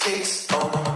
takes over.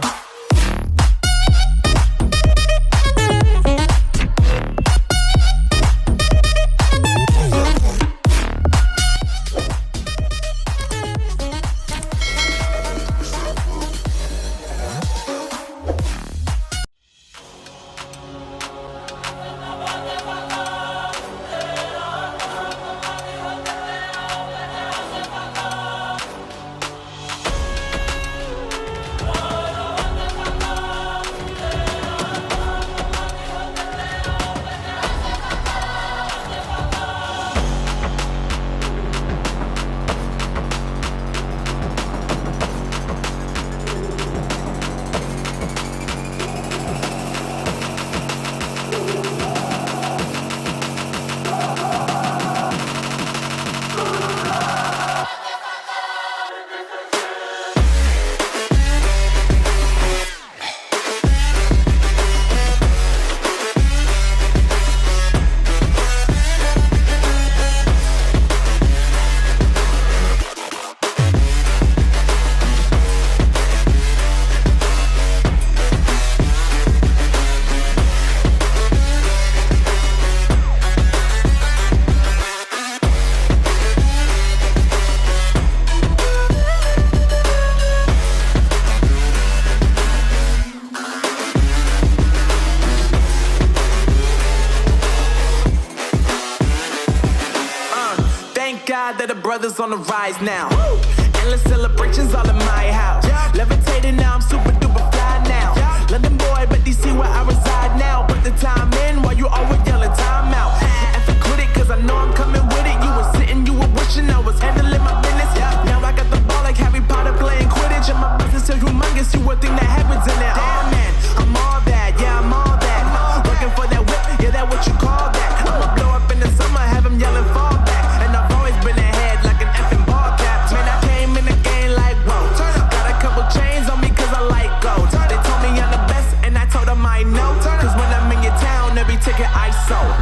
God that the brothers on the rise now. Woo! Endless celebrations all in my house. Yeah. Levitating now, I'm super duper fly now. Yeah. London boy, but DC where I reside now. Put the time in while you always yelling time out. And for quit it, cause I know I'm coming with it. You were sitting, you were wishing I was handling my business. Yeah. Now I got the ball like Harry Potter playing Quidditch. And my business so humongous, you would think that happens in there. Damn man, I'm all that, yeah, I'm all that. Looking for that whip, yeah, that what you call that. I'ma blow up in the summer, have him yelling fall back. And I've always been ahead like an effing ball cap. Man, I came in the game like, whoa. Got a couple chains on me cause I like gold. They told me I'm the best and I told them I know. Cause when I'm in your town, every ticket I sold.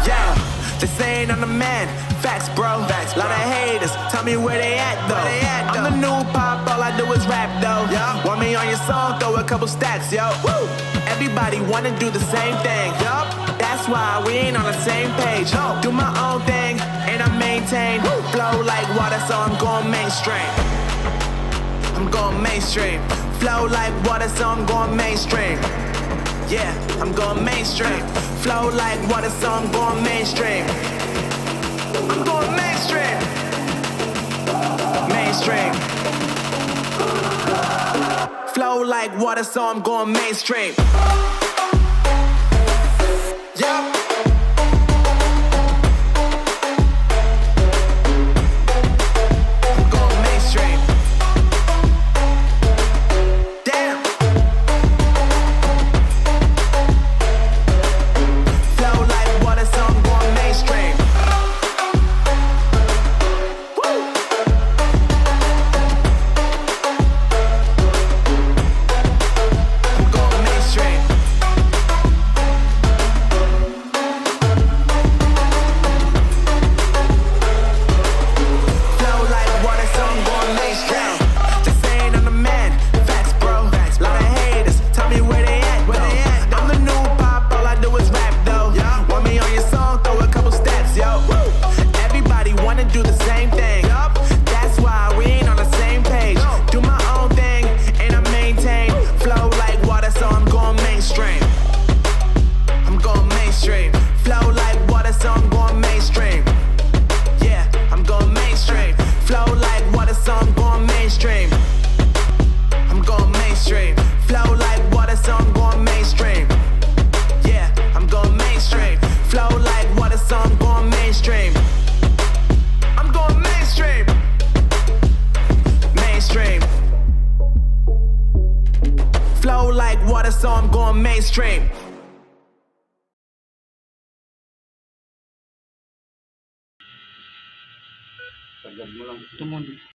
Yeah, they saying I'm the man. Facts, bro. Facts, lot of haters. Tell me where they at though. I'm the new pop, all I do is rap though. Want me on your song, throw a couple stacks, yo. Woo! Everybody wanna do the same thing. Yup, that's why we ain't on the same page. Do my own thing and I maintain. Flow like water, so I'm going mainstream. I'm going mainstream. Flow like water, so I'm going mainstream. Yeah, I'm going mainstream. Flow like water, so I'm going mainstream. I'm going mainstream. Mainstream. Flow like water, so I'm going mainstream. Yup. I'm going mainstream. Damn. Flow like water, so I'm going mainstream. Woo. I'm going mainstream. Flow like water, so I'm going mainstream. They saying I'm the man. Facts, bro. Lot of haters. Tell me where they at, though. I'm the new pop, all I do is rap, though. Want me on your song, throw a couple stats, yo. Everybody wanna do the same thing. That's why we ain't on the same page. Do my own thing, and I maintain. Flow like water, so I'm going mainstream. I'm going mainstream. Flow like water, so I'm going mainstream. Yeah, I'm going mainstream. Flow like water, so I'm going mainstream. I'm going mainstream. Flow like water, so I'm going mainstream. Yeah, I'm going mainstream. Flow like water, so I'm going mainstream. I'm going mainstream. Mainstream. Flow like water, so I'm going mainstream. Sagad mo lang.